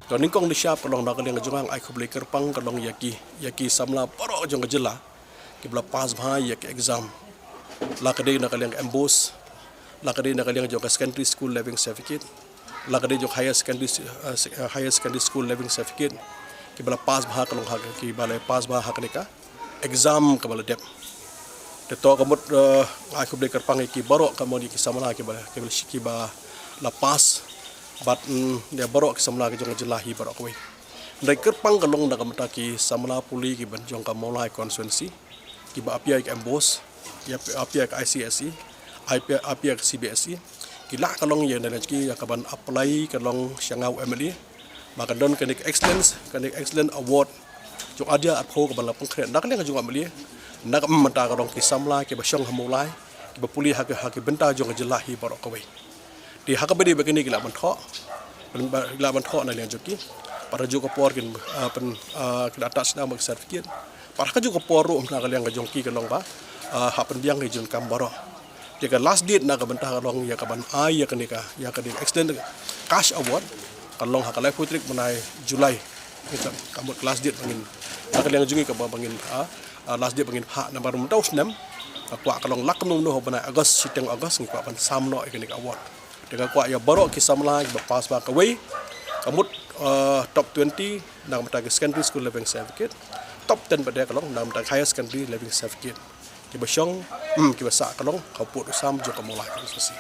Kalau ningkong di siap kalau nak kalian ngejungang ai kubli kerpang kalau yaki samla poro jong kejela kibla pas bahai yaki exam la kadai nak kalian embos la kadai nak kalian jong secondary school leaving certificate la kadai jong higher secondary school leaving certificate kibla pas bahai kalau hak kibla pas bahai hak nika exam kibla dep teto kamut ai kubli kerpang yaki baro kamut yaki samla kibla shikiba la pas but dia borok samla ke jong jelahi borok we ndai kerpang kalong na kamataki samla puli ki ban jong ka molai constituency ki ba apia ke embos ya apia ke ICSE apia ke CBSE ki la kalong ye na ki ya kaban apply kalong syangau MLE maka don kanik excellent award jong adia atho ka ban la pangkret nak le ka jong MLE nak mata kalong ki samla ki ba syang hamulai ki ba puli hak benta jong jelahi borok we di hak bedi begini gila mentho na lian joki para juga por kin kin atas na mag sertifikat para ka juga por ro na kalian ka jongki ka long ba hapen biang ke jun kambaro jika last date na ka bentah kalong ya kaban ai ya kanika ya ka di extend cash award kalong hakalai putrik menai Julai kita kamut last date bangin na kalian jungi ka bangin last date bangin ha number 6 kwa kalong laknum no bana Agust siteng Agust ngi kwa ban samno ikanik award dengan kuat ya baru kisah melai berpas bakawai kamut top 20 nak mendapat secondary school leaving certificate top 10 pada kalong nak mendapat higher secondary leaving certificate kibasyong kibasak kalong kau put usam juga mulai konstitusi